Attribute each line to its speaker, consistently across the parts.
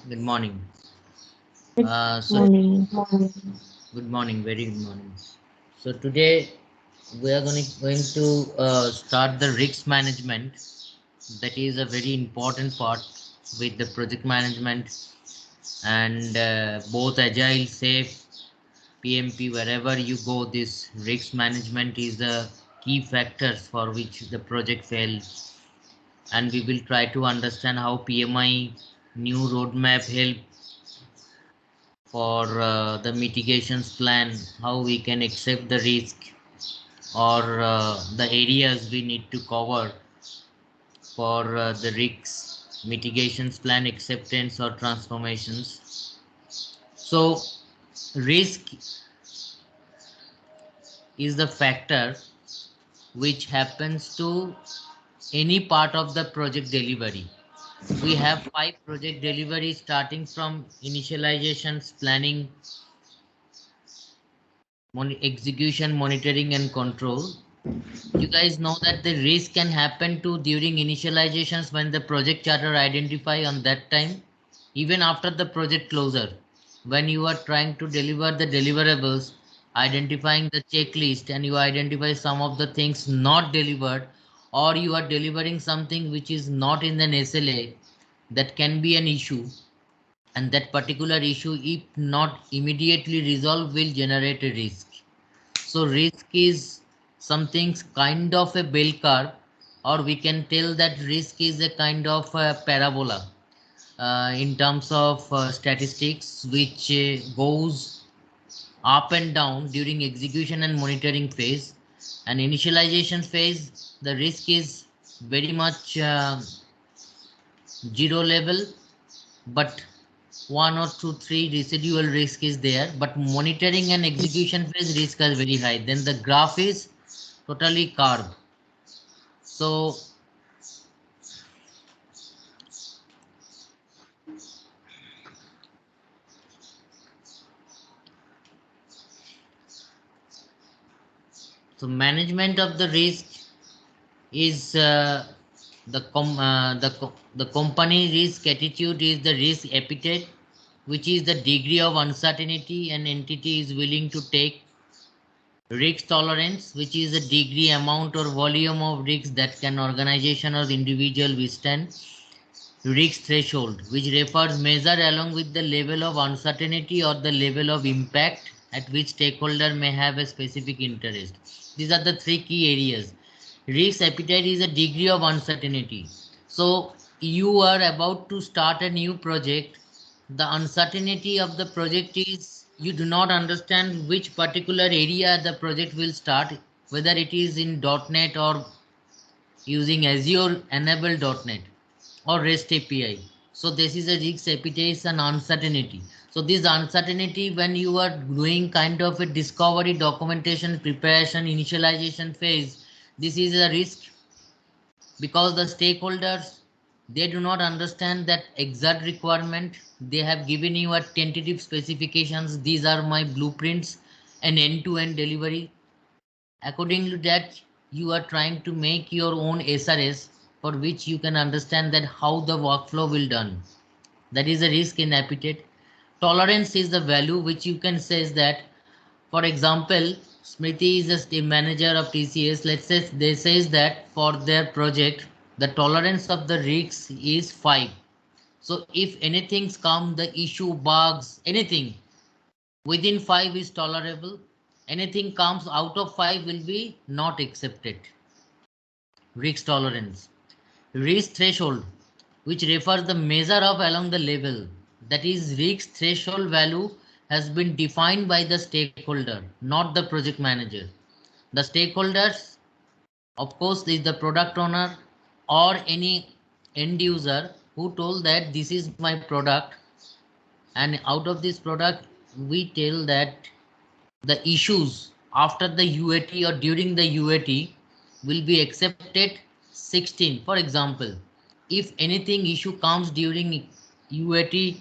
Speaker 1: Good morning.
Speaker 2: Good
Speaker 1: So
Speaker 2: morning.
Speaker 1: good morning, very good morning. So today we are going to start the risk management. That is a very important part with the project management and both agile, safe, PMP. Wherever you go, this risk management is the key factors for which the project fails. And we will try to understand how PMI new roadmap help for the mitigations plan, how we can accept the risk or the areas we need to cover for the risks mitigations plan acceptance or transformations. So risk is the factor which happens to any part of the project delivery. We have 5 project delivery starting from initializations, planning, execution, monitoring and control. You guys know that the risk can happen to during initializations when the project charter identify on that time, even after the project closure, when you are trying to deliver the deliverables, identifying the checklist and you identify some of the things not delivered, or you are delivering something which is not in an SLA, that can be an issue. And that particular issue, if not immediately resolved, will generate a risk. So risk is something kind of a bell curve, or we can tell that risk is a kind of a parabola in terms of statistics, which goes up and down during execution and monitoring phase. And initialization phase, the risk is very much zero level, but one or two, three residual risk is there. But monitoring and execution phase risk is very high. Then the graph is totally carved. So management of the risk is the company risk attitude is the risk appetite, which is the degree of uncertainty an entity is willing to take. Risk tolerance, which is the degree, amount, or volume of risk that can organization or individual withstand. Risk threshold, which refers measure along with the level of uncertainty or the level of impact at which stakeholder may have a specific interest. These are the three key areas. Risk appetite is a degree of uncertainty. So you are about to start a new project. The uncertainty of the project is you do not understand which particular area the project will start, whether it is in .NET or using Azure enabled .NET or REST API. So this is a risk appetite and uncertainty. So this uncertainty, when you are doing kind of a discovery, documentation, preparation, initialization phase, this is a risk because the stakeholders, they do not understand that exact requirement. They have given you a tentative specifications. These are my blueprints and end-to-end delivery. According to that, you are trying to make your own SRS for which you can understand that how the workflow will done. That is a risk in appetite. Tolerance is the value which you can say is that, for example, Smriti is just a manager of TCS. Let's say they says that for their project, the tolerance of the risks is 5. So if anything comes, the issue, bugs, anything within 5 is tolerable. Anything comes out of 5 will be not accepted. Risk tolerance. Risk threshold, which refers the measure of along the level. That is, risk threshold value has been defined by the stakeholder, not the project manager. The stakeholders, of course, is the product owner or any end user who told that this is my product, and out of this product, we tell that the issues after the UAT or during the UAT will be accepted 16. For example, if anything issue comes during UAT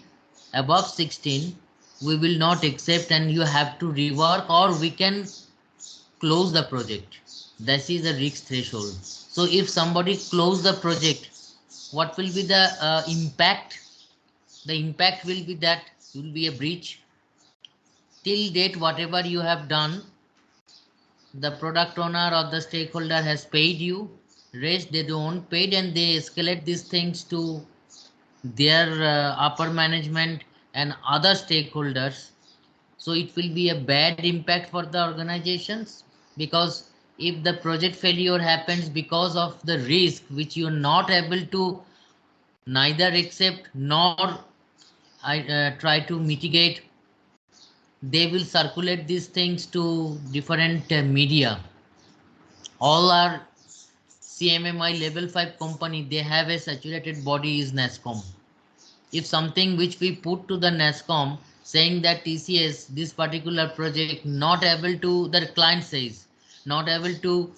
Speaker 1: above 16, we will not accept and you have to rework or we can close the project. That is the risk threshold. So if somebody close the project, what will be the impact? the impact will be that will be a breach. Till date, whatever you have done, the product owner or the stakeholder has paid you. Rest they don't paid, and they escalate these things to their upper management and other stakeholders. So it will be a bad impact for the organizations, because if the project failure happens because of the risk which you are not able to neither accept nor try to mitigate, they will circulate these things to different media. All our CMMI level 5 company, they have a saturated body is NASSCOM. If something which we put to the NASSCOM saying that TCS, this particular project not able to, the client says, not able to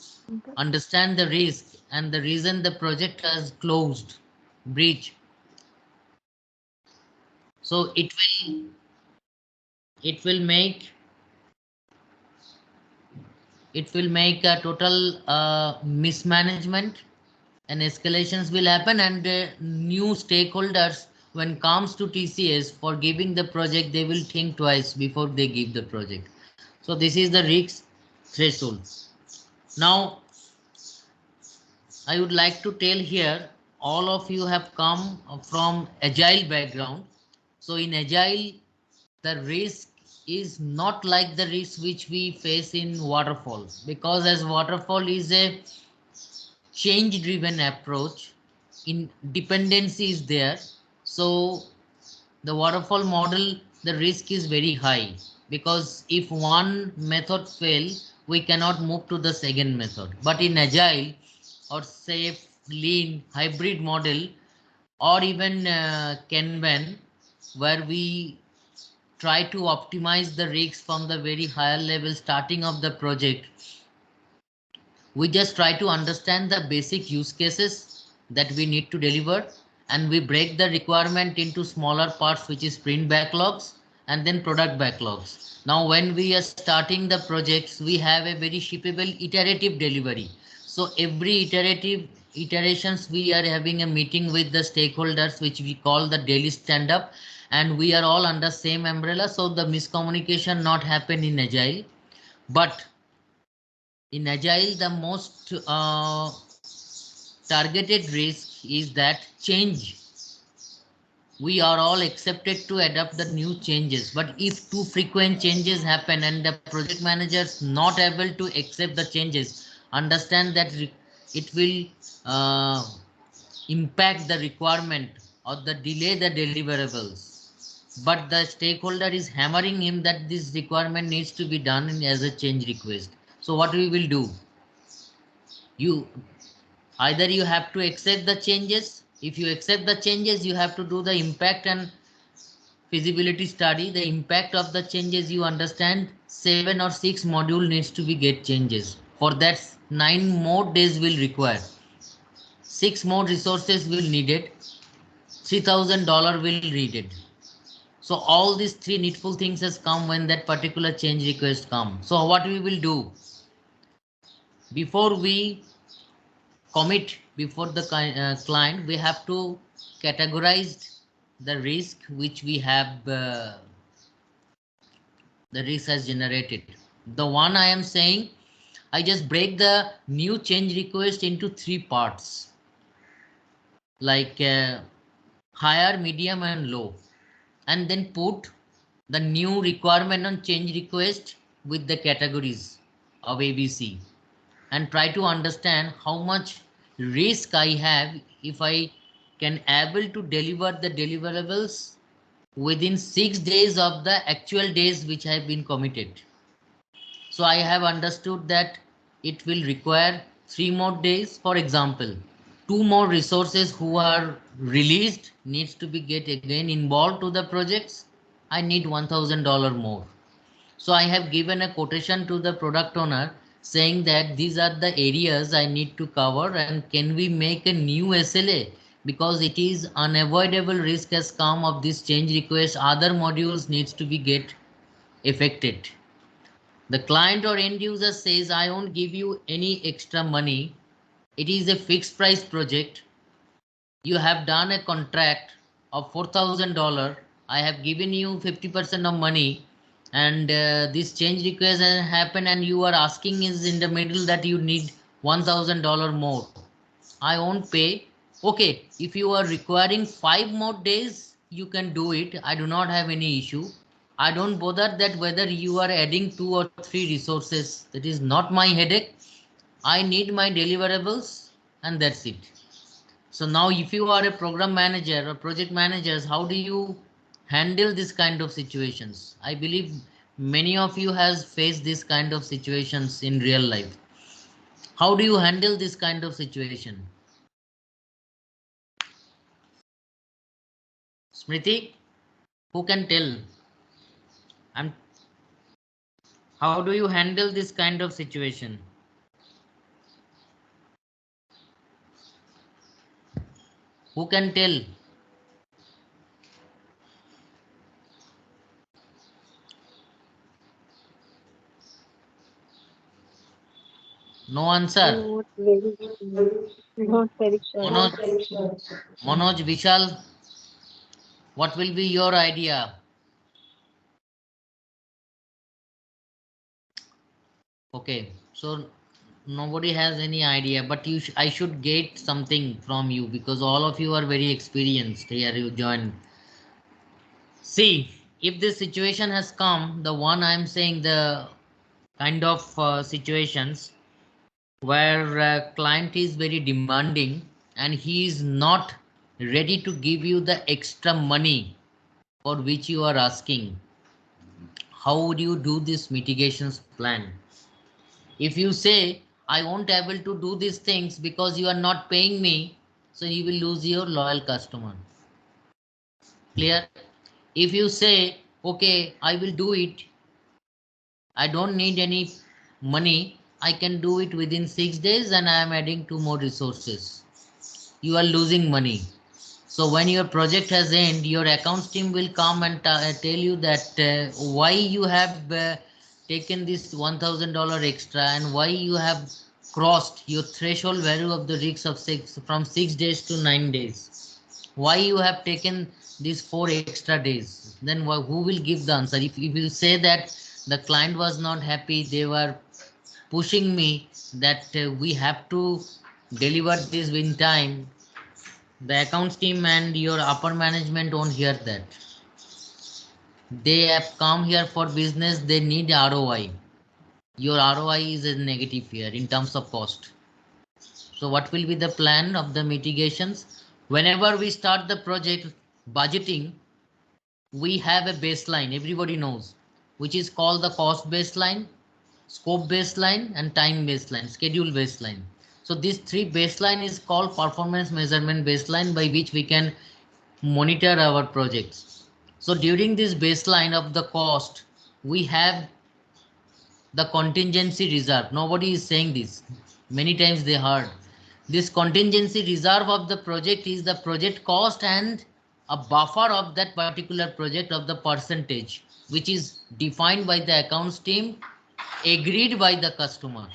Speaker 1: understand the risk and the reason the project has closed, breach. So it will make a total mismanagement, and escalations will happen, and new stakeholders when comes to TCS for giving the project, they will think twice before they give the project. So this is the risk threshold. Now I would like to tell here, all of you have come from agile background. So in agile, the risk is not like the risk which we face in waterfall, because as waterfall is a change driven approach, in dependency is there. So the waterfall model, the risk is very high, because if one method fails, we cannot move to the second method. But in agile or say lean hybrid model, or even Kanban, where we try to optimize the risks from the very higher level starting of the project, we just try to understand the basic use cases that we need to deliver, and we break the requirement into smaller parts, which is sprint backlogs and then product backlogs. Now when we are starting the projects, we have a very shippable iterative delivery. So every iterations, we are having a meeting with the stakeholders, which we call the daily stand up, and we are all under same umbrella, so the miscommunication not happen in agile. But in agile, the most targeted risk is that change. We are all accepted to adapt the new changes, but if too frequent changes happen and the project managers not able to accept the changes, understand that it will impact the requirement or the delay the deliverables, but the stakeholder is hammering him that this requirement needs to be done as a change request. So what we will do, you either you have to accept the changes. If you accept the changes, you have to do the impact and feasibility study. The impact of the changes, you understand 7 or 6 module needs to be get changes. For that 9 more days will require, 6 more resources will needed, $3,000 will needed. So all these 3 needful things has come when that particular change request come. So what we will do, before we commit before the client, we have to categorize the risk which we have, the risk has generated. The one I am saying, I just break the new change request into 3 parts, like higher, medium and low, and then put the new requirement on change request with the categories of ABC, and try to understand how much risk I have if I can able to deliver the deliverables within 6 days of the actual days which have been committed. So I have understood that it will require 3 more days. For example, 2 more resources who are released needs to be get again involved to the projects. I need $1,000 more. So I have given a quotation to the product owner saying that these are the areas I need to cover, and can we make a new SLA, because it is unavoidable risk has come of this change request, other modules needs to be get affected. The client or end user says, I won't give you any extra money. It is a fixed price project. You have done a contract of $4,000. I have given you 50% of money, and this change request has happened, and you are asking is in the middle that you need $1,000 more. I won't pay. Okay, if you are requiring 5 more days, you can do it. I do not have any issue. I don't bother that whether you are adding 2 or 3 resources. That is not my headache. I need my deliverables, and that's it. So now if you are a program manager or project managers, how do you handle this kind of situations? I believe many of you has faced this kind of situations in real life. How do you handle this kind of situation? Smriti, who can tell? And how do you handle this kind of situation? Who can tell? No answer.
Speaker 2: Not very sure.
Speaker 1: Manoj, Manoj, Vishal, what will be your idea? Okay, so nobody has any idea, but I should get something from you because all of you are very experienced. Here you join. See, if this situation has come, the one I'm saying, the kind of situations where a client is very demanding and he is not ready to give you the extra money for which you are asking, how would you do this mitigations plan? If you say I won't able to do these things because you are not paying me, so you will lose your loyal customer. Clear? If you say okay, I will do it, I don't need any money, I can do it within 6 days and I am adding 2 more resources, you are losing money. So when your project has end, your accounts team will come and tell you that why you have taken this $1,000 extra and why you have crossed your threshold value of the risks of from 6 days to 9 days. Why you have taken these 4 extra days? Then who will give the answer? If you say that the client was not happy, they were pushing me that we have to deliver this in time, the accounts team and your upper management won't hear that. They have come here for business, they need ROI. Your ROI is a negative here in terms of cost. So what will be the plan of the mitigations? Whenever we start the project budgeting, we have a baseline, everybody knows, which is called the cost baseline, scope baseline, and time baseline, schedule baseline. So these 3 baseline is called performance measurement baseline, by which we can monitor our projects. So during this baseline of the cost, we have the contingency reserve. Nobody is saying this. Many times they heard. This contingency reserve of the project is the project cost and a buffer of that particular project of the percentage, which is defined by the accounts team, agreed by the customer.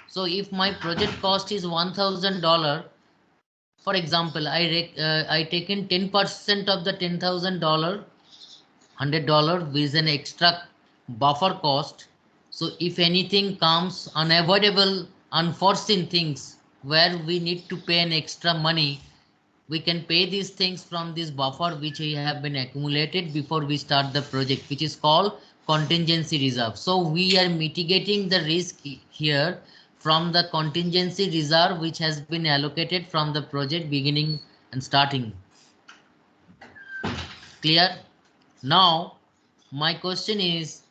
Speaker 1: So if my project cost is $1,000, for example, I taken 10% of the $10,000, $100 with an extra buffer cost. So if anything comes, unavoidable, unforeseen things where we need to pay an extra money, we can pay these things from this buffer which have been accumulated before we start the project, which is called contingency reserve. So we are mitigating the risk here from the contingency reserve which has been allocated from the project beginning and starting. Clear? Now my question is,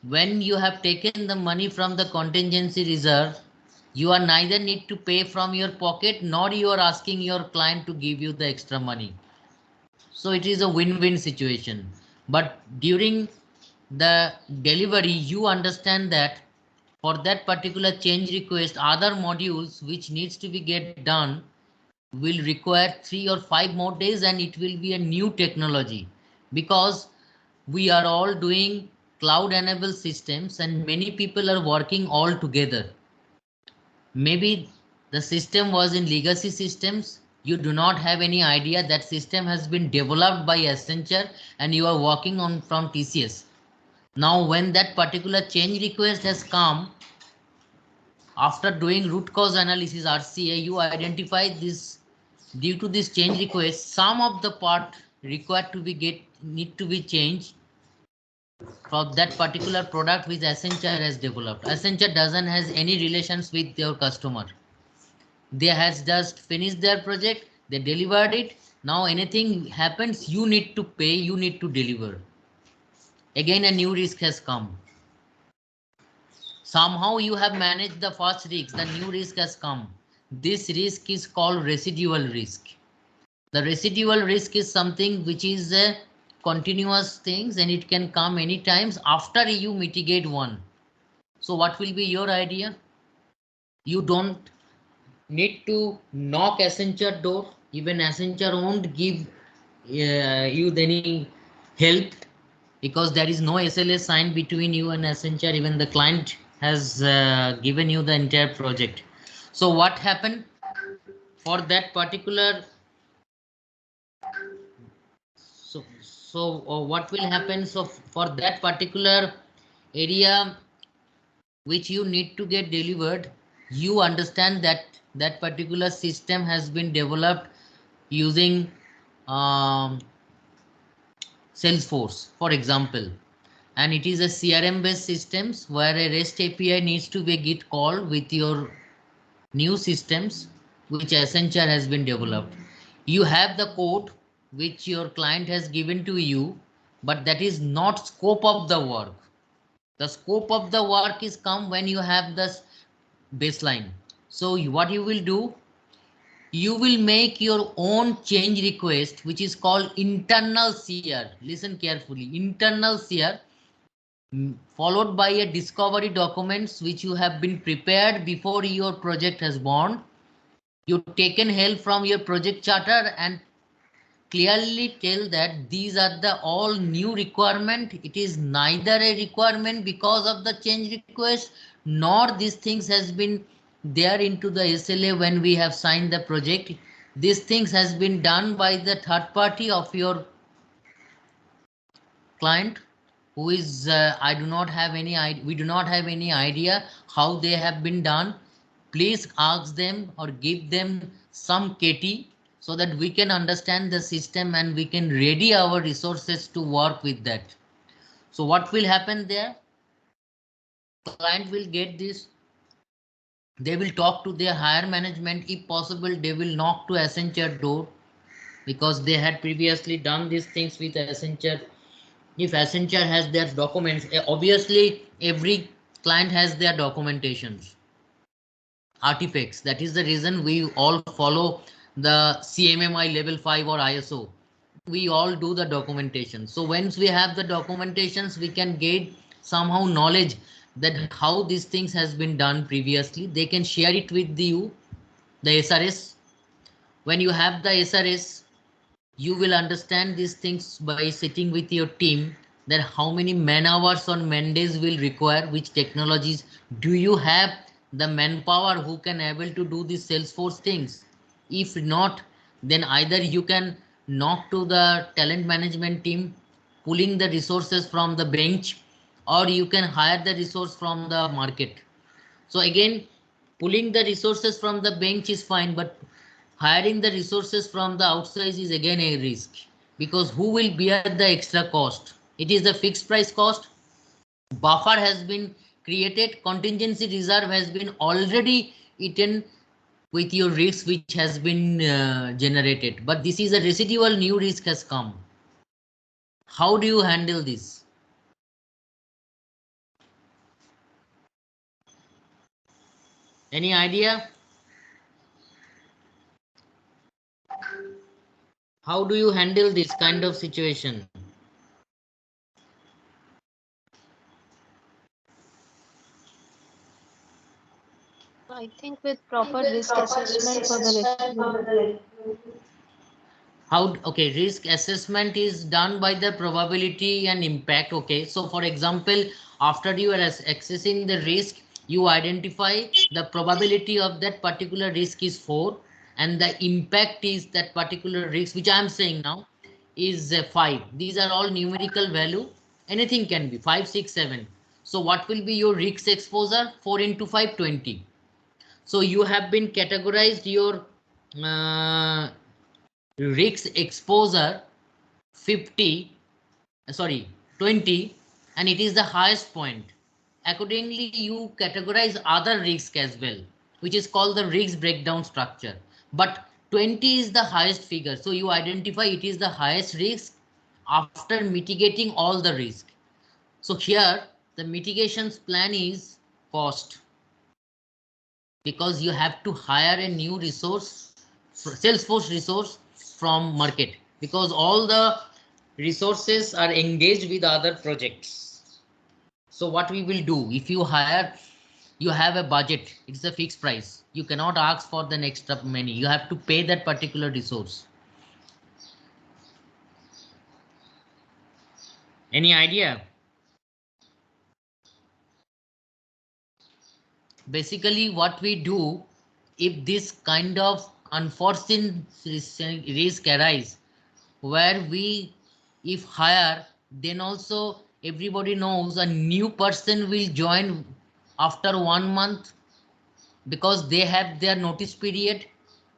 Speaker 1: when you have taken the money from the contingency reserve, you are neither need to pay from your pocket nor you are asking your client to give you the extra money. So it is a win-win situation. But during the delivery, you understand that for that particular change request, other modules which needs to be get done will require 3 or 5 more days, and it will be a new technology because we are all doing cloud enabled systems and many people are working all together. Maybe the system was in legacy systems, You do not have any idea that system has been developed by Accenture and you are working on from TCS. Now, when that particular change request has come, after doing root cause analysis RCA, you identify this due to this change request, some of the part required to be need to be changed for that particular product which Accenture has developed. Accenture doesn't has any relations with your customer. They has just finished their project, they delivered it. Now anything happens, you need to pay, you need to deliver. Again, a new risk has come. Somehow you have managed the first risk, the new risk has come. This risk is called residual risk. The residual risk is something which is a continuous things and it can come any times after you mitigate one. So what will be your idea? You don't need to knock Accenture door. Even Accenture won't give you any help because there is no SLA signed between you and Accenture. Even the client has given you the entire project. So what happened for that particular? So what will happen? So for that particular area which you need to get delivered, you understand that that particular system has been developed using Salesforce, for example, and it is a CRM based systems where a REST API needs to be get called with your new systems which Accenture has been developed. You have the code which your client has given to you, but that is not scope of the work. The scope of the work is come when you have this baseline. So what you will do, you will make your own change request, which is called internal CR. Listen carefully, internal CR, followed by a discovery documents which you have been prepared before your project has born. You've taken help from your project charter and clearly tell that these are the all new requirement. It is neither a requirement because of the change request, nor these things has been there into the SLA when we have signed the project. These things has been done by the third party of your client, who is I do not have any idea, we do not have any idea how they have been done. Please ask them or give them some KT so that we can understand the system and we can ready our resources to work with that. So what will happen there? Client will get this. They will talk to their higher management. If possible, they will knock to Accenture door because they had previously done these things with Accenture. If Accenture has their documents, obviously every client has their documentations, artifacts. That is the reason we all follow the CMMI level 5 or ISO. We all do the documentation. So once we have the documentations, we can get somehow knowledge that how these things has been done previously. They can share it with you, the SRS. When you have the SRS, you will understand these things by sitting with your team, that how many man hours on man days will require, which technologies do you have the manpower who can able to do these Salesforce things. If not, then either you can knock to the talent management team pulling the resources from the bench, or you can hire the resource from the market. So again, pulling the resources from the bench is fine, but hiring the resources from the outside is again a risk, because who will bear the extra cost? It is the fixed price cost. Buffer has been created, contingency reserve has been already eaten with your risk which has been generated, but this is a residual new risk has come. How do you handle this? Any idea? How do you handle this kind of situation?
Speaker 2: I think with proper risk assessment for the
Speaker 1: How? Okay, risk assessment is done by the probability and impact. Okay, so for example, after you are accessing the risk, you identify the probability of that particular risk is 4, and the impact is that particular risk, which I am saying now, is 5. These are all numerical value. Anything can be 5, 6, 7. So what will be your risk exposure? 4 into 5, 20. So you have been categorized your risk exposure 50, sorry, 20, and it is the highest point. Accordingly, you categorize other risks as well, which is called the risk breakdown structure. But 20 is the highest figure. So you identify it is the highest risk after mitigating all the risk. So here the mitigations plan is cost, because you have to hire a new resource, Salesforce resource from market, because all the resources are engaged with other projects. So what we will do, if you hire, you have a budget, it's a fixed price. You cannot ask for the extra money. You have to pay that particular resource. Any idea? Basically, what we do, if this kind of unforeseen risk arise, where we if hire, then also everybody knows a new person will join after 1 month, because they have their notice period.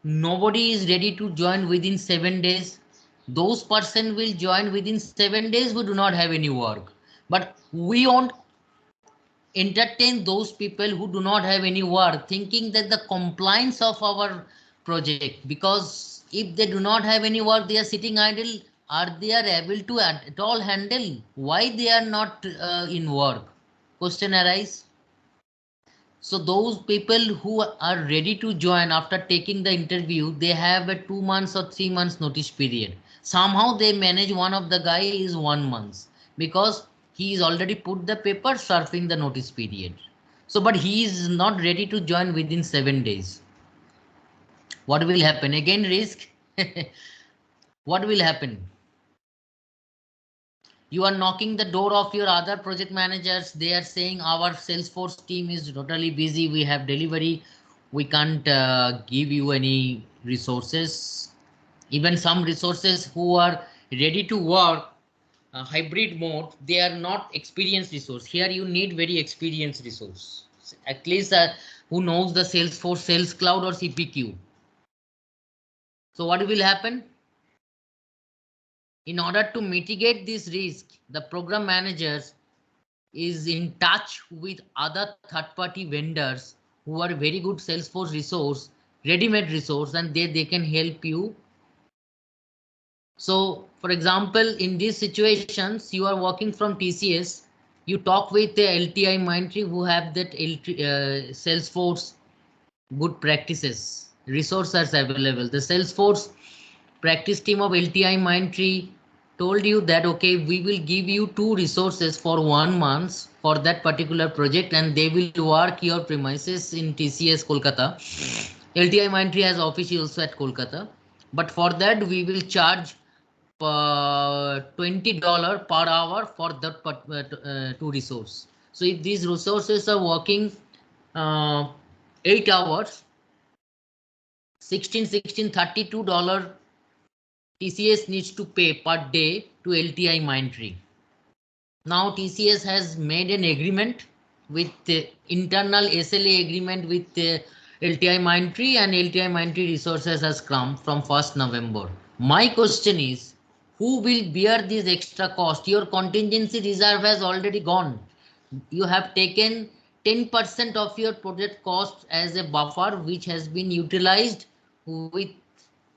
Speaker 1: Nobody is ready to join within 7 days. Those person will join within 7 days who do not have any work, but we won't entertain those people who do not have any work, thinking that the compliance of our project, because if they do not have any work, they are sitting idle. Are they are able to at all handle? Why they are not in work? Question arise. So those people who are ready to join after taking the interview, they have a 2 months or 3 months notice period. Somehow they manage. One of the guy is 1 month, because he is already put the paper surfing the notice period. So, but he is not ready to join within 7 days. What will happen? Again, risk. What will happen? You are knocking the door of your other project managers. They are saying our Salesforce team is totally busy, we have delivery, we can't give you any resources. Even some resources who are ready to work hybrid mode, they are not experienced resource. Here you need very experienced resource, at least who knows the Salesforce Sales Cloud or CPQ. So what will happen? In order to mitigate this risk, the program managers is in touch with other third-party vendors who are very good Salesforce resource, ready-made resource, and they can help you. So, for example, in these situations, you are working from TCS, you talk with the LTI Mindtree who have that Salesforce good practices, resources available. The Salesforce practice team of LTI Mindtree told you that, okay, we will give you 2 resources for 1 month for that particular project, and they will work your premises in TCS Kolkata. LTI Mindtree has office also at Kolkata, but for that we will charge $20 per hour for that 2 resource. So if these resources are working 8 hours, 16 $32 TCS needs to pay per day to LTI Mindtree. Now TCS has made an agreement with internal SLA agreement with LTI Mindtree, and LTI Mindtree resources has come from 1st November. My question is, who will bear this extra cost? Your contingency reserve has already gone. You have taken 10% of your project cost as a buffer, which has been utilized with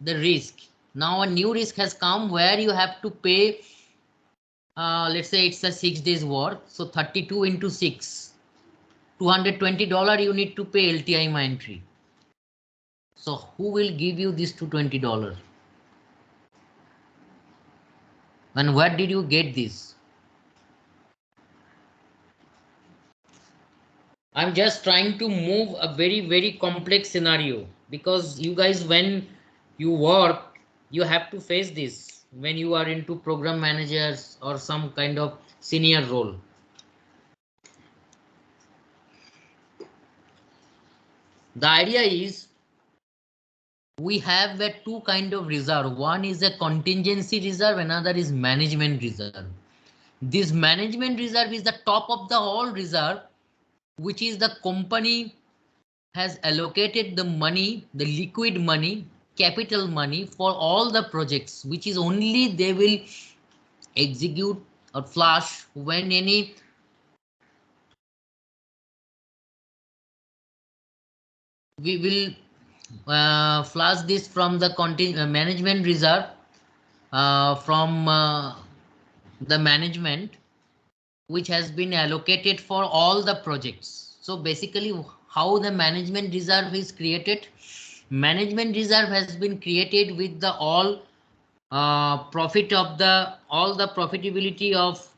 Speaker 1: the risk. Now a new risk has come where you have to pay, let's say it's a 6 days work, so 32 into 6, $220 you need to pay LTI Mindtree. So who will give you this $220? And where did you get this? I'm just trying to move a very complex scenario, because you guys, when you work, you have to face this when you are into program managers or some kind of senior role. The idea is we have two kind of reserve. One is a contingency reserve, another is management reserve. This management reserve is the top of the whole reserve, which is the company has allocated the money, the liquid money, capital money for all the projects, which is only they will execute or flush when any we will flush this from the management reserve from the management which has been allocated for all the projects. So basically how the management reserve is created, management reserve has been created with the profit of the all the profitability of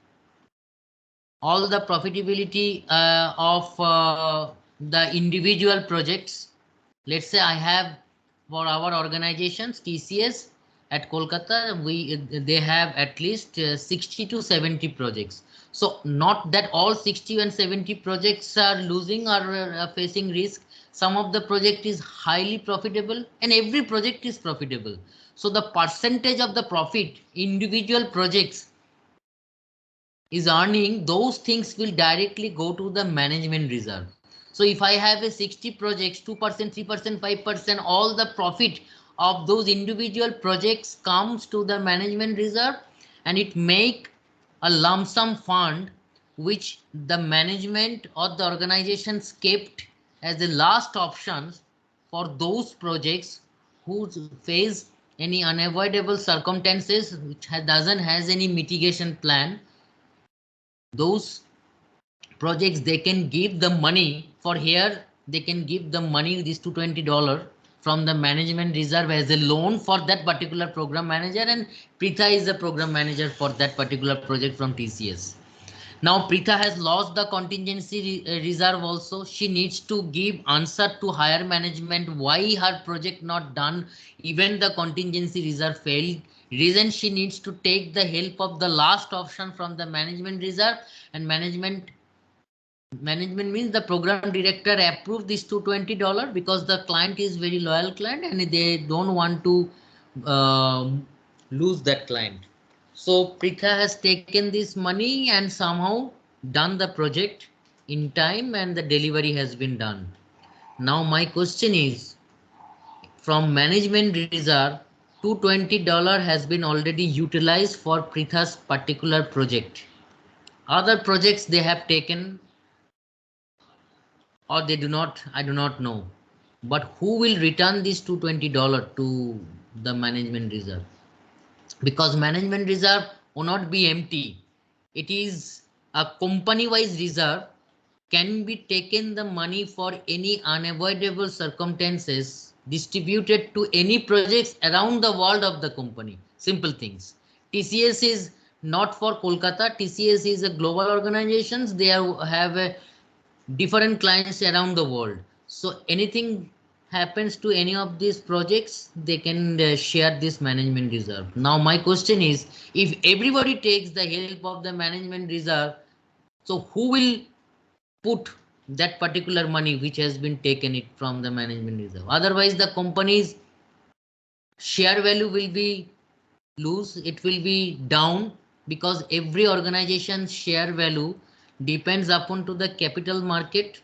Speaker 1: the individual projects. Let's say I have for our organizations TCS at Kolkata, they have at least 60 to 70 projects. So not that all 60 and 70 projects are losing or facing risk. Some of the project is highly profitable and every project is profitable. So the percentage of the profit individual projects is earning, those things will directly go to the management reserve. So if I have a 60 projects, 2%, 3%, 5%, all the profit of those individual projects comes to the management reserve, and it make a lump sum fund which the management or the organizations kept as the last options for those projects who face any unavoidable circumstances which doesn't has any mitigation plan. Those projects they can give the money for here, they can give the money this $220 from the management reserve as a loan for that particular program manager, and Pritha is the program manager for that particular project from TCS. Now Pritha has lost the contingency reserve also. She needs to give answer to higher management why her project not done, even the contingency reserve failed. Reason she needs to take the help of the last option from the management reserve, and management means the program director approved this $220 because the client is very loyal client and they don't want to lose that client. So Pritha has taken this money and somehow done the project in time and the delivery has been done. Now my question is, from management reserve, $220 has been already utilized for Pritha's particular project. Other projects they have taken or they do not, I do not know. But who will return this $220 to the management reserve? Because management reserve will not be empty. It is a company wise reserve, can be taken the money for any unavoidable circumstances distributed to any projects around the world of the company. Simple things. TCS is not for Kolkata. TCS is a global organizations. They have a different clients around the world. So anything happens to any of these projects, they can share this management reserve. Now my question is, if everybody takes the help of the management reserve, so who will put that particular money which has been taken it from the management reserve? Otherwise the company's share value will be lose, it will be down, because every organization's share value depends upon to the capital market,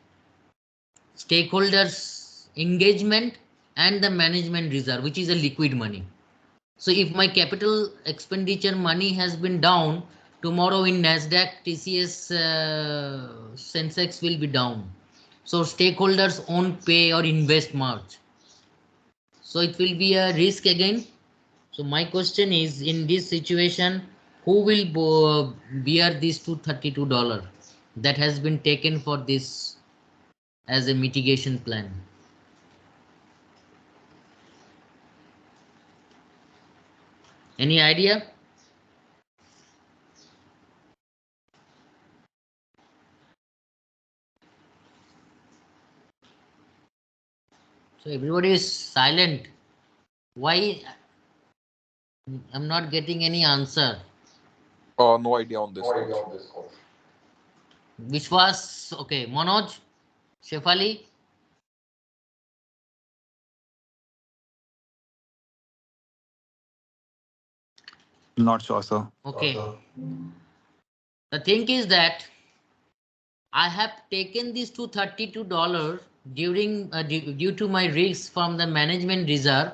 Speaker 1: stakeholders engagement, and the management reserve, which is a liquid money. So if my capital expenditure money has been down, tomorrow in Nasdaq TCS Sensex will be down, so stakeholders won't pay or invest much, so it will be a risk again. So my question is, in this situation, who will bear this $232 that has been taken for this as a mitigation plan? Any idea? So everybody is silent. Why I'm not getting any answer?
Speaker 3: No idea on this, coach.
Speaker 1: Which was okay, Manoj, Shefali.
Speaker 4: Not sure, sir.
Speaker 1: Okay. The thing is that I have taken these $232 during due to my risks from the management reserve.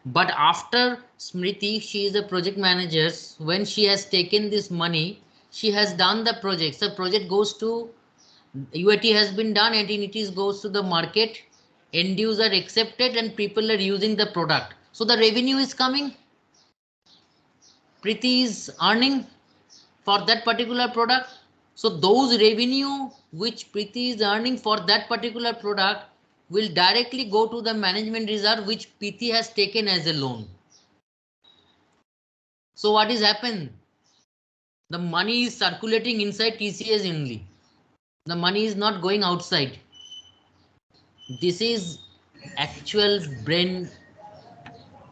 Speaker 1: But after Smriti, she is the project manager. When she has taken this money, she has done the project. So project goes to UAT has been done, and it is goes to the market. End user accepted, and people are using the product. So the revenue is coming. Preeti is earning for that particular product. So those revenue which Preeti is earning for that particular product will directly go to the management reserve which Preeti has taken as a loan. So what is happened? The money is circulating inside TCS only. The money is not going outside. This is actual brain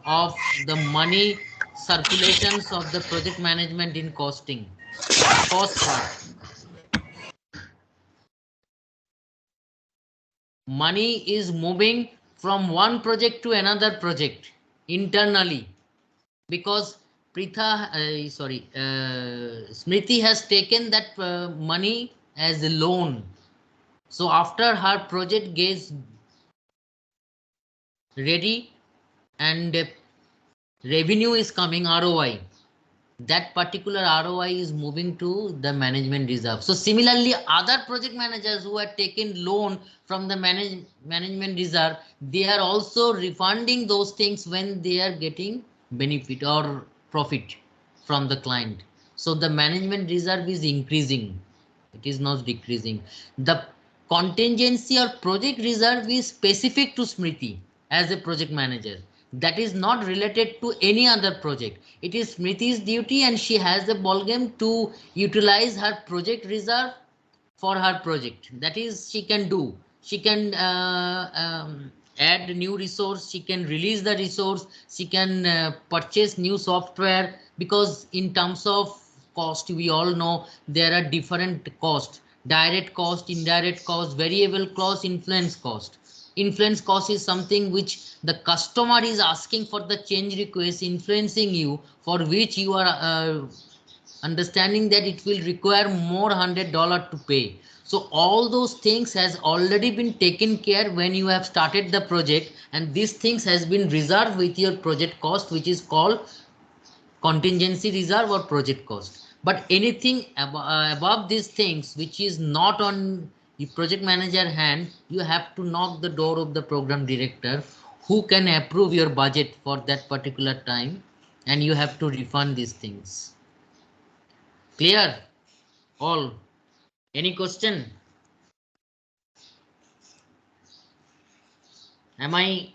Speaker 1: of the money circulations of the project management in costing. Cost part. Money is moving from one project to another project internally because Smriti has taken that money as a loan. So after her project gets ready and revenue is coming, ROI, that particular ROI is moving to the management reserve. So similarly, other project managers who had taken loan from the management reserve, they are also refunding those things when they are getting benefit or profit from the client. So the management reserve is increasing. It is not decreasing. The contingency or project reserve is specific to Smriti as a project manager. That is not related to any other project. It is Smriti's duty and she has the ballgame to utilize her project reserve for her project. That is, she can do. She can add new resource. She can release the resource. She can purchase new software because in terms of cost, we all know there are different costs: direct cost, indirect cost, variable cost, influence cost. Influence cost is something which the customer is asking for the change request, influencing you, for which you are understanding that it will require more $100 to pay. So all those things has already been taken care when you have started the project, and these things has been reserved with your project cost, which is called contingency reserve or project cost. But anything above these things which is not on the project manager hand, you have to knock the door of the program director who can approve your budget for that particular time, and you have to refund these things. Clear? All? Any question? Am I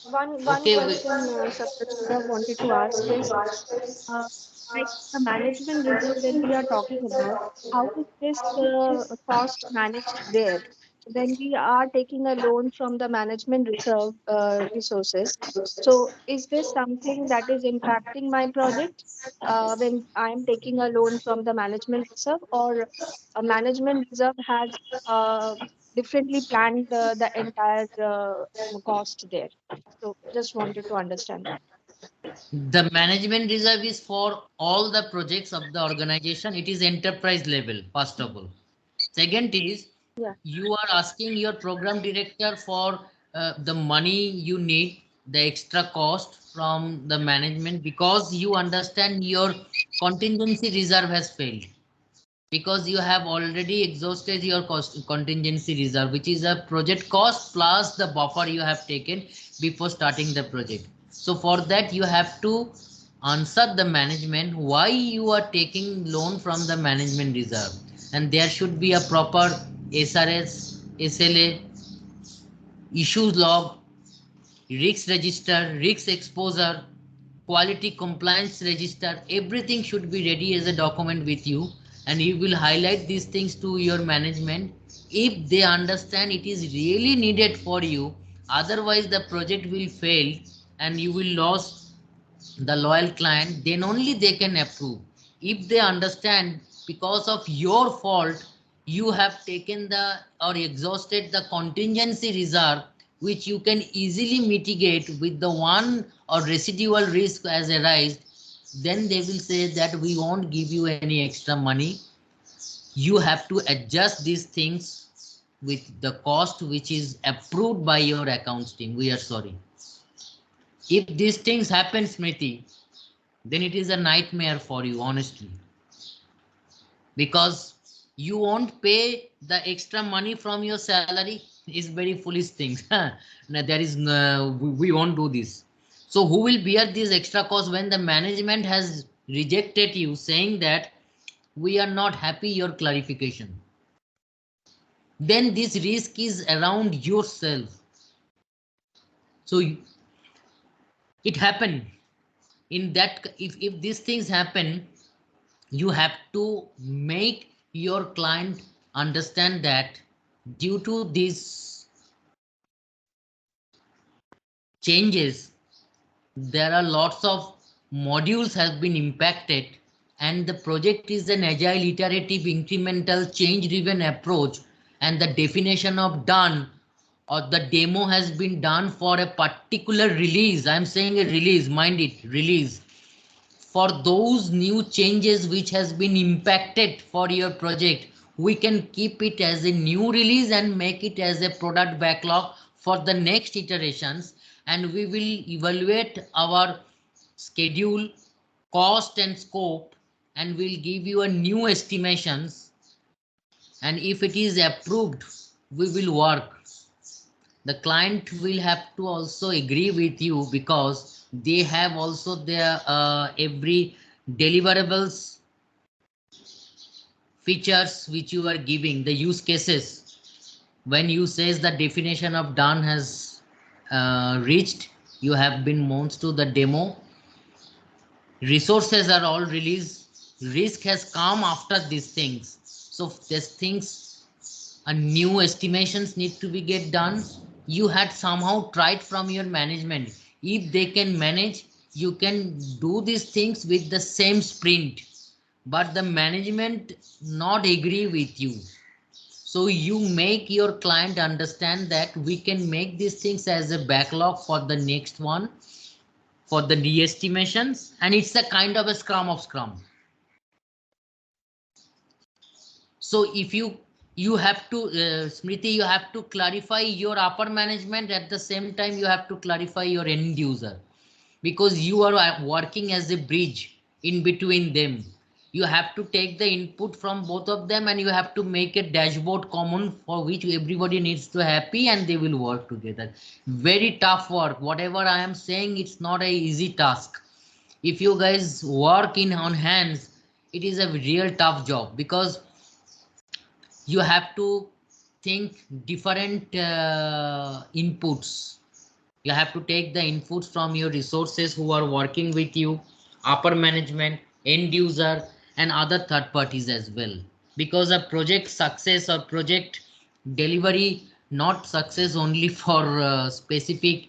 Speaker 2: One
Speaker 1: okay with?
Speaker 2: question, Saptarshi, I wanted to ask is, uh, like the management reserve when we are talking about, how is this cost managed there? When we are taking a loan from the management reserve resources, so is this something that is impacting my project when I am taking a loan from the management reserve, or a management reserve has differently planned the entire cost there? So just wanted to understand that.
Speaker 1: The management reserve is for all the projects of the organization. It is enterprise level, first of all. Second is,
Speaker 2: Yeah.
Speaker 1: you are asking your program director for the money you need, the extra cost from the management, because you understand your contingency reserve has failed. Because you have already exhausted your cost contingency reserve, which is a project cost plus the buffer you have taken before starting the project. So for that you have to answer the management why you are taking loan from the management reserve, and there should be a proper SRS, SLA, issues log, risk register, risk exposure, quality compliance register. Everything should be ready as a document with you, and you will highlight these things to your management. If they understand it is really needed for you, otherwise the project will fail and you will lose the loyal client, then only they can approve. If they understand because of your fault you have taken the or exhausted the contingency reserve, which you can easily mitigate with the one or residual risk as arise, then they will say that we won't give you any extra money. You have to adjust these things with the cost which is approved by your accounts team. We are sorry. If these things happen, Smriti, then it is a nightmare for you, honestly. Because you won't pay the extra money from your salary is very foolish things. Now, there is no, we won't do this. So who will bear these extra costs when the management has rejected you, saying that we are not happy your clarification? Then this risk is around yourself. So it happened in that, if these things happen, you have to make your client understand that due to these changes, there are lots of modules have been impacted, and the project is an agile, iterative, incremental, change driven approach, and the definition of done or the demo has been done for a particular release. I'm saying a release, mind it, release. For those new changes which has been impacted for your project, we can keep it as a new release and make it as a product backlog for the next iterations, and we will evaluate our schedule, cost and scope, and we'll give you a new estimations, and if it is approved, we will work. The client will have to also agree with you, because they have also their every deliverables features which you are giving, the use cases. When you says the definition of done has reached, you have been moved to the demo, resources are all released, risk has come after these things. So these things, a new estimations need to be get done. You had somehow tried from your management, if they can manage, you can do these things with the same sprint, but the management not agree with you. So you make your client understand that we can make these things as a backlog for the next one, for the de-estimations, and it's a kind of a scrum of scrum. So if you have to Smriti, you have to clarify your upper management, at the same time you have to clarify your end user, because you are working as a bridge in between them. You have to take the input from both of them, and you have to make a dashboard common for which everybody needs to happy, and they will work together. Very tough work. Whatever I am saying, it's not a easy task. If you guys work in on hands, it is a real tough job, because you have to think different inputs. You have to take the inputs from your resources who are working with you, upper management, end user, and other third parties as well, because a project success or project delivery not success only for specific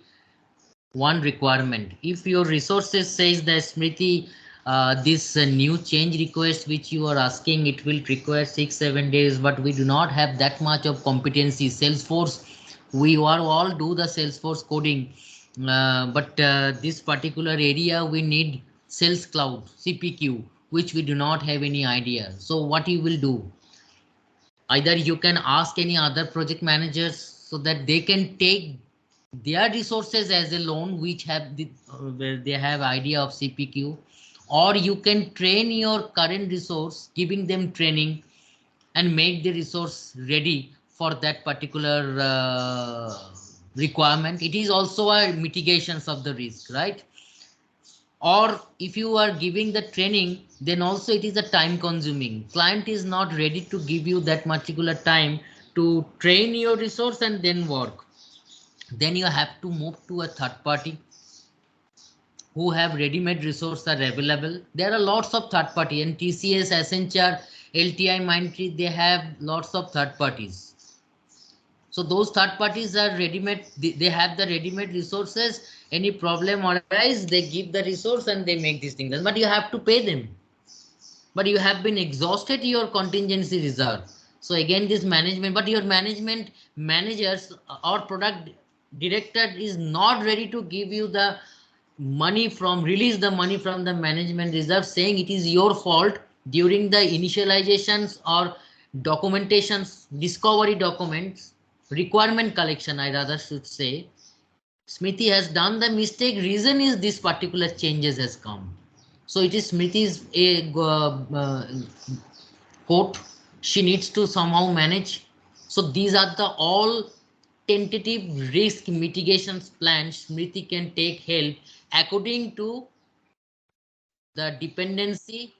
Speaker 1: one requirement. If your resources says that Smriti, this new change request which you are asking, it will require 6-7 days, but we do not have that much of competency. Salesforce, we are all do the Salesforce coding, but this particular area we need Sales Cloud, CPQ, which we do not have any idea. So what you will do? Either you can ask any other project managers so that they can take their resources as a loan, which have the where they have idea of CPQ, or you can train your current resource, giving them training, and make the resource ready for that particular requirement. It is also a mitigations of the risk, right? Or if you are giving the training, then also it is a time consuming. Client is not ready to give you that particular time to train your resource and then work. Then you have to move to a third party who have ready-made resources are available. There are lots of third party, and TCS, Accenture, LTI, Mindtree, they have lots of third parties. So those third parties are ready-made, they have the ready-made resources. Any problem arise, they give the resource and they make these things, but you have to pay them. But you have been exhausted your contingency reserve. So again, this management, but your management managers or product director is not ready to give you the release the money from the management reserve, saying it is your fault during the initializations or documentations, discovery documents, requirement collection, I rather should say. Smithy has done the mistake. Reason is this particular changes has come. So it is Smithy's quote. She needs to somehow manage. So these are the all tentative risk mitigation plans Smriti can take help according to the dependency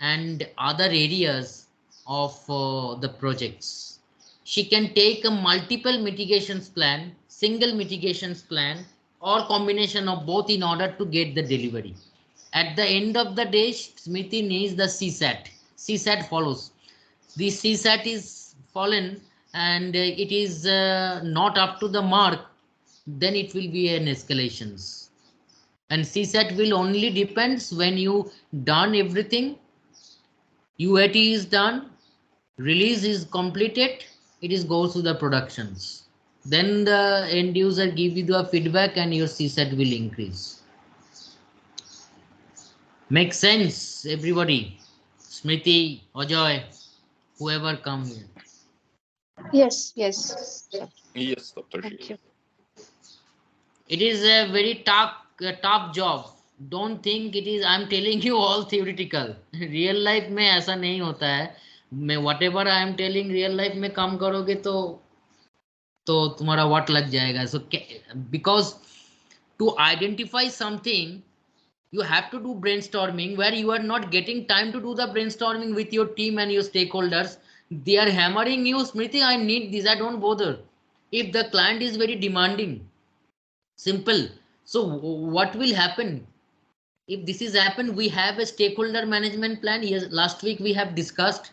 Speaker 1: and other areas of the projects. She can take a multiple mitigations plan, single mitigations plan, or combination of both in order to get the delivery. At the end of the day, Smithy needs the CSAT. CSAT follows. The CSAT is fallen and it is not up to the mark, then it will be an escalations. And CSAT will only depends when you done everything, UAT is done, release is completed, it is goes to the productions. Then the end user give you the feedback and your CSAT will increase. Makes sense, everybody? Smriti, Ajoy, whoever come here.
Speaker 2: Yes, yes.
Speaker 3: Yes, Saptarshi.
Speaker 2: Thank you.
Speaker 1: It is a very tough job. Don't think it is, I'm telling you all theoretical. Real life में ऐसा नहीं होता है. मैं whatever I am telling real life में काम करोगे तो तुम्हारा what लग जाएगा. So because to identify something, you have to do brainstorming where you are not getting time to do the brainstorming with your team and your stakeholders. They are hammering you, Smriti, I need this, I don't bother. If the client is very demanding, simple. So what will happen? If this is happened, we have a stakeholder management plan. Yes, last week we have discussed.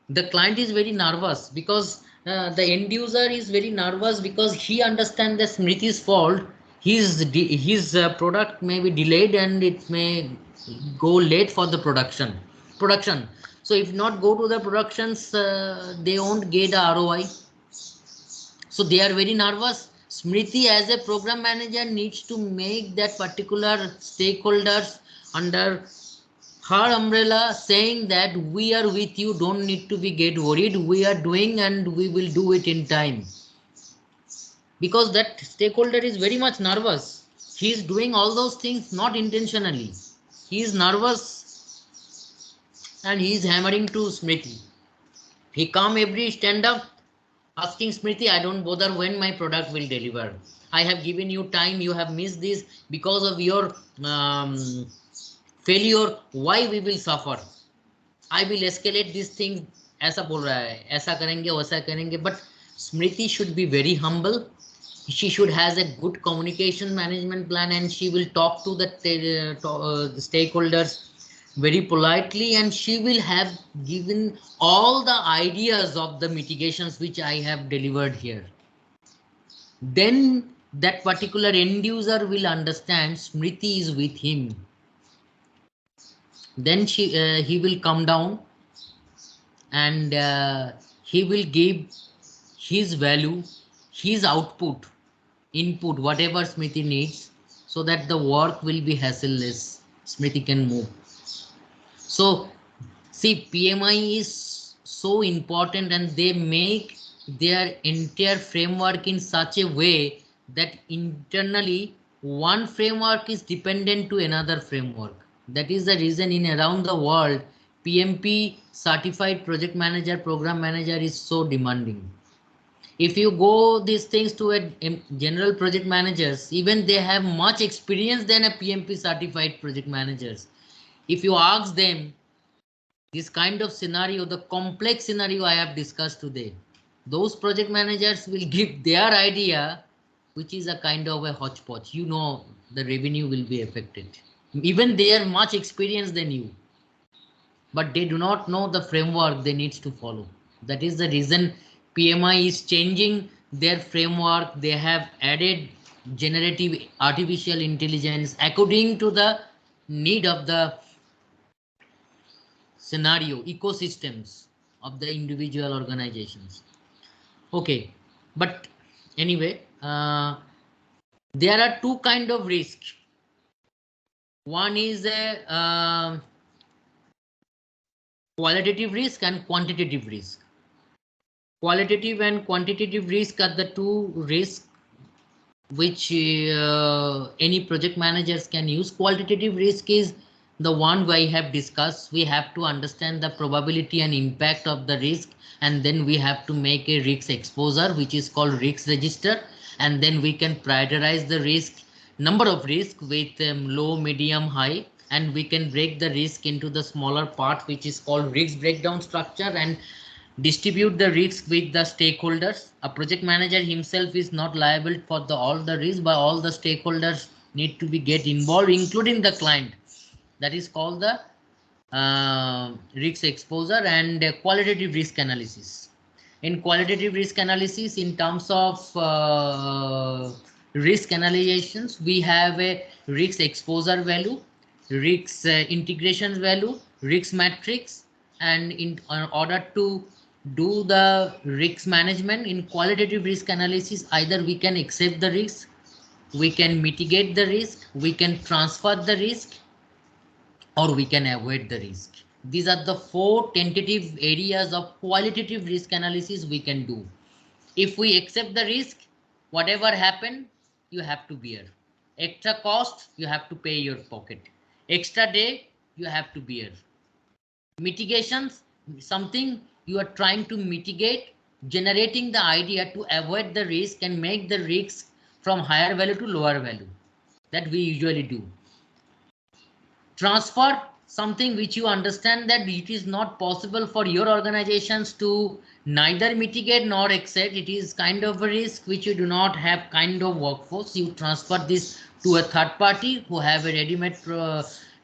Speaker 1: The client is very nervous because the end user is very nervous because he understands the Smriti's fault. His product may be delayed and it may go late for the production. So if not go to the productions, they won't get the ROI. So they are very nervous. Smriti as a program manager needs to make that particular stakeholders under her umbrella, saying that we are with you, don't need to be get worried, we are doing and we will do it in time. Because that stakeholder is very much nervous. He is doing all those things not intentionally. He is nervous and he is hammering to Smriti. He come every stand up asking Smriti, I don't bother when my product will deliver. I have given you time, you have missed this because of your failure. Why we will suffer? I will escalate these things. ऐसा बोल रहा है, ऐसा करेंगे, वैसा करेंगे. But Smriti should be very humble. She should has a good communication management plan and she will talk to the stakeholders very politely and she will have given all the ideas of the mitigations which I have delivered here. Then that particular end user will understand Smriti is with him. Then he will come down and he will give his value, his output, input, whatever Smriti needs, so that the work will be hassleless. Smriti can move. So see, PMI is so important and they make their entire framework in such a way that internally one framework is dependent to another framework. That is the reason in around the world, PMP certified project manager, program manager is so demanding. If you go these things to a general project managers, even they have much experience than a PMP certified project managers. If you ask them this kind of scenario, the complex scenario I have discussed today, those project managers will give their idea, which is a kind of a hodgepodge. You know, the revenue will be affected. Even they are much experienced than you, but they do not know the framework they need to follow. That is the reason PMI is changing their framework. They have added generative artificial intelligence according to the need of the scenario, ecosystems of the individual organizations. Okay, but anyway, there are two kind of risk. One is a qualitative risk and quantitative risk. Qualitative and quantitative risk are the two risks which any project managers can use. Qualitative risk is the one I have discussed. We have to understand the probability and impact of the risk, and then we have to make a risk exposure, which is called risk register, and then we can prioritize the risk, number of risk with low, medium, high, and we can break the risk into the smaller part, which is called risk breakdown structure, and distribute the risk with the stakeholders. A project manager himself is not liable for all the risk, but all the stakeholders need to be get involved, including the client. That is called the risk exposure and qualitative risk analysis. In qualitative risk analysis, in terms of risk analyzations, we have a risk exposure value, risk integration value, risk matrix, and in order to do the risk management in qualitative risk analysis, either we can accept the risk, we can mitigate the risk, we can transfer the risk, or we can avoid the risk. These are the four tentative areas of qualitative risk analysis we can do. If we accept the risk, whatever happen, you have to bear. Extra cost, you have to pay your pocket. Extra day, you have to bear. Mitigations, something you are trying to mitigate, generating the idea to avoid the risk and make the risk from higher value to lower value. That we usually do. Transfer, something which you understand that it is not possible for your organizations to neither mitigate nor accept. It is kind of a risk which you do not have kind of workforce. You transfer this to a third party who have a ready-made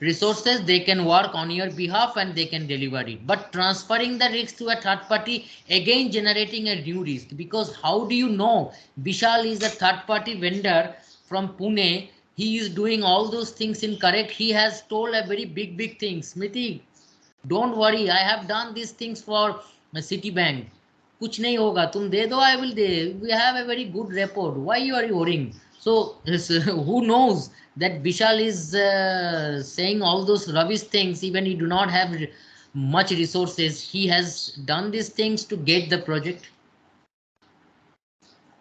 Speaker 1: resources. They can work on your behalf and they can deliver it. But transferring the risk to a third party, again generating a new risk, because how do you know Vishal is a third party vendor from Pune? He is doing all those things incorrect. He has told a very big thing. Smriti, don't worry, I have done these things for Citibank. Kuch nahi hoga, tum de do, I will de. We have a very good report. Why you are worrying? So who knows that Vishal is saying all those rubbish things, even he do not have much resources. He has done these things to get the project.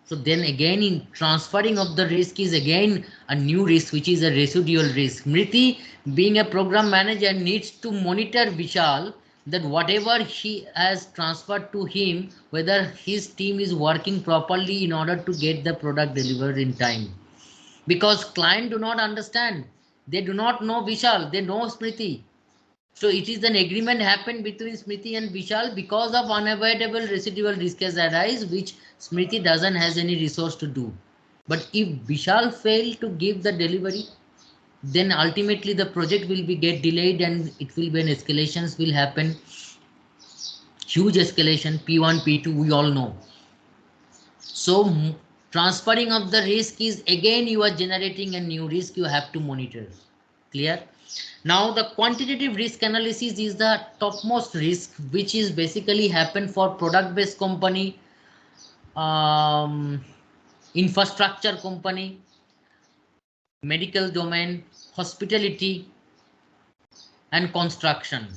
Speaker 1: So then again, in transferring of the risk is again a new risk, which is a residual risk. Mriti, being a program manager, needs to monitor Vishal that whatever he has transferred to him, whether his team is working properly in order to get the product delivered in time. Because client do not understand. They do not know Vishal, they know Smriti. So it is an agreement happened between Smriti and Vishal because of unavoidable residual risks arise, which Smriti doesn't has any resource to do. But if Vishal fail to give the delivery, then ultimately the project will be get delayed and it will be an escalations will happen. Huge escalation, P1, P2, we all know. So transferring of the risk is again you are generating a new risk you have to monitor. Clear? Now the quantitative risk analysis is the topmost risk, which is basically happen for product based company, infrastructure company, medical domain, hospitality and construction,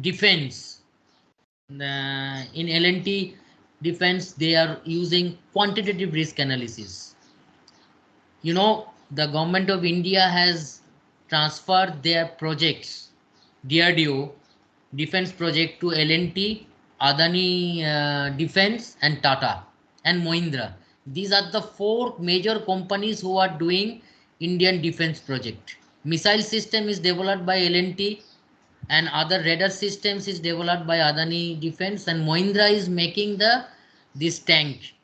Speaker 1: defense. In L&T defense, they are using quantitative risk analysis. You know, the government of India has transferred their projects, DRDO, defense project to L&T, Adani Defense and Tata and Mahindra. These are the four major companies who are doing Indian defense project. Missile system is developed by L&T and other radar systems is developed by Adani Defense, and Mahindra is making this tank.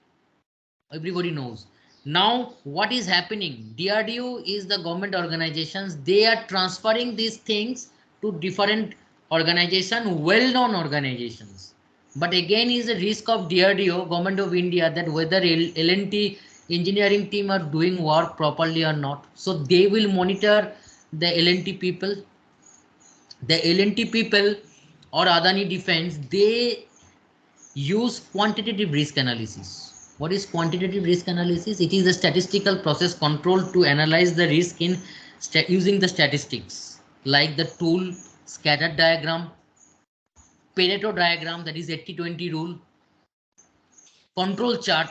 Speaker 1: Everybody knows. Now what is happening? DRDO is the government organizations. They are transferring these things to different organizations, well-known organizations. But again is a risk of DRDO, government of India, that whether L&T engineering team are doing work properly or not. So they will monitor the L&T people. The L&T people or Adani Defense, they use quantitative risk analysis. What is quantitative risk analysis? It is a statistical process control to analyze the risk in using the statistics like the tool scatter diagram, Pareto diagram, that is 80-20 rule, control chart,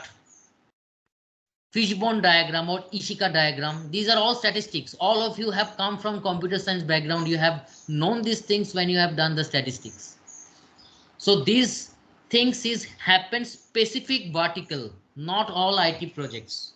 Speaker 1: fishbone diagram or Ishika diagram. These are all statistics. All of you have come from computer science background. You have known these things when you have done the statistics. So these things is happen specific vertical, not all IT projects.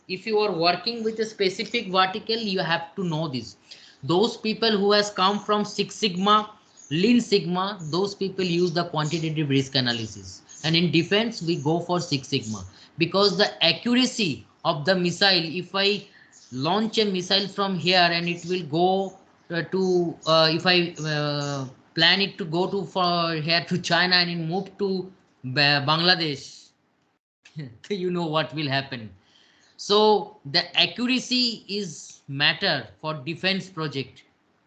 Speaker 1: If you are working with a specific vertical, you have to know this. Those people who has come from Six Sigma, Lean Sigma, those people use the quantitative risk analysis. And in defense, we go for Six Sigma because the accuracy of the missile, if I launch a missile from here and it will go if I plan it to go to for here to China and it move to Bangladesh, you know what will happen. So the accuracy is matter for defense project.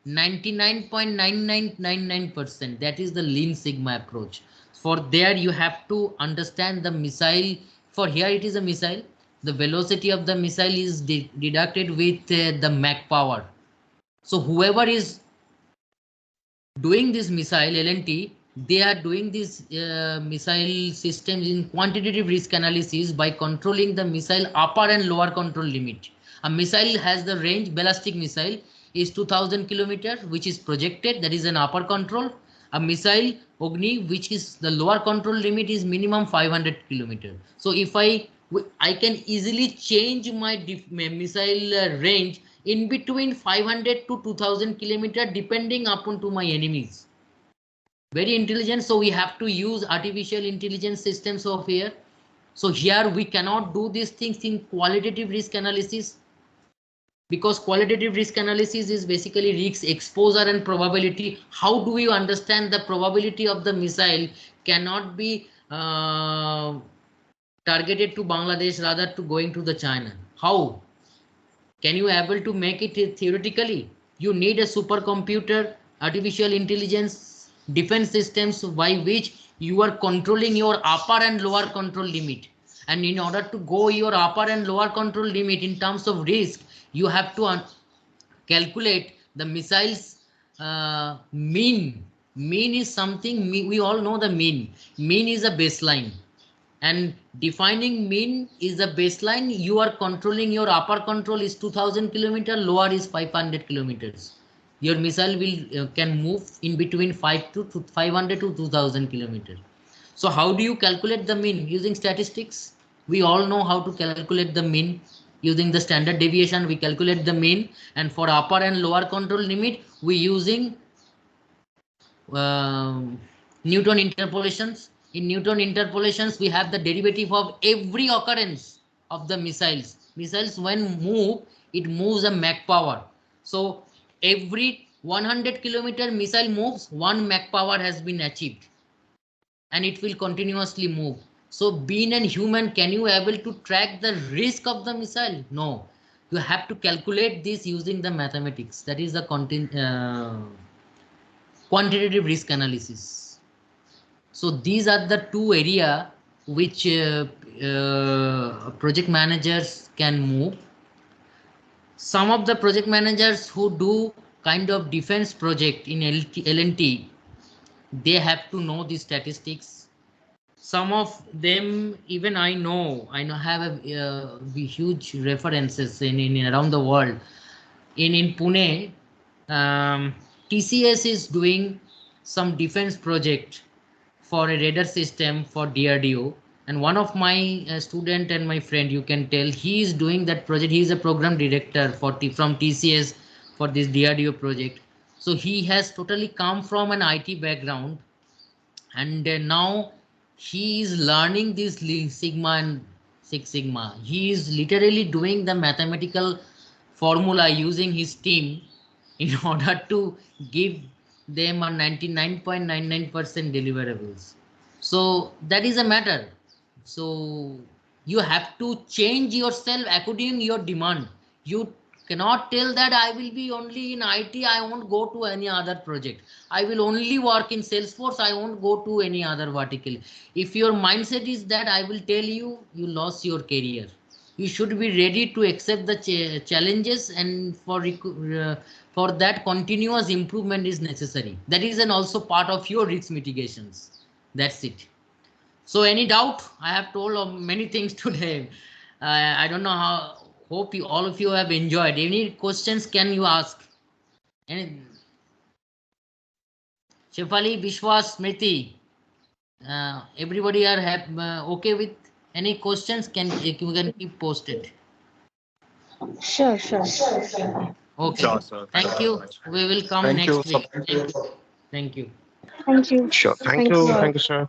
Speaker 1: 99.9999%. That is the Lean Sigma approach. For there you have to understand the missile. For here it is a missile. The velocity of the missile is deducted with the Mach power. So whoever is doing this missile L&T, they are doing this missile systems in quantitative risk analysis by controlling the missile upper and lower control limit. A missile has the range, ballistic missile is 2000 kilometers, which is projected, that is an upper control. A missile Ogni, which is the lower control limit, is minimum 500 kilometers. So if I can easily change my missile range in between 500 to 2000 kilometers depending upon to my enemies. Very intelligent. So we have to use artificial intelligence systems of here. So here we cannot do these things in qualitative risk analysis, because qualitative risk analysis is basically risk exposure and probability. How do you understand the probability of the missile cannot be targeted to Bangladesh rather to going to the China? How can you able to make it theoretically? You need a supercomputer, artificial intelligence, defense systems by which you are controlling your upper and lower control limit. And in order to go your upper and lower control limit in terms of risk, you have to calculate the missiles mean. Mean is something we all know the mean. Mean is a baseline. And defining mean is a baseline. You are controlling your upper control is 2000 kilometers, lower is 500 kilometers. Your missile will can move in between 500 to 2000 kilometers. So how do you calculate the mean? Using statistics. We all know how to calculate the mean. Using the standard deviation, we calculate the mean, and for upper and lower control limit, we using Newton interpolations. In Newton interpolations, we have the derivative of every occurrence of the missiles. Missiles when move, it moves a Mach power. So every 100 kilometer missile moves, 1 Mach power has been achieved, and it will continuously move. So being a human, can you able to track the risk of the missile? No. You have to calculate this using the mathematics. That is the quantitative risk analysis. So these are the two areas which project managers can move. Some of the project managers who do kind of defense project in L&T, they have to know the statistics. Some of them, even I know have a huge references in around the world. In Pune, TCS is doing some defense project for a radar system for DRDO, and one of my student and my friend, you can tell, he is doing that project. He is a program director from TCS for this DRDO project. So he has totally come from an IT background, and now he is learning this Lean Sigma and Six Sigma. He is literally doing the mathematical formula using his team in order to give them a 99.99% deliverables. So that is a matter. So you have to change yourself according to your demand. You cannot tell that I will be only in IT, I won't go to any other project. I will only work in Salesforce, I won't go to any other vertical. If your mindset is that, I will tell you, you lost your career. you should be ready to accept the challenges, and for that continuous improvement is necessary. That is an also part of your risk mitigations. That's it. So any doubt? I have told of many things today. I don't know how. Hope you, all of you have enjoyed. Any questions can you ask? Any? Shefali, Vishwas, Smriti, everybody are okay with any questions? You can keep posted.
Speaker 2: Sure, sure.
Speaker 1: Okay.
Speaker 3: Sure, sir.
Speaker 1: Thank you. We will come
Speaker 4: Thank you.
Speaker 1: next week. Thank you. Thank you.
Speaker 2: Thank you.
Speaker 4: Sure. Thank
Speaker 2: Thank you
Speaker 4: you.
Speaker 2: all.
Speaker 4: Thank you, sir.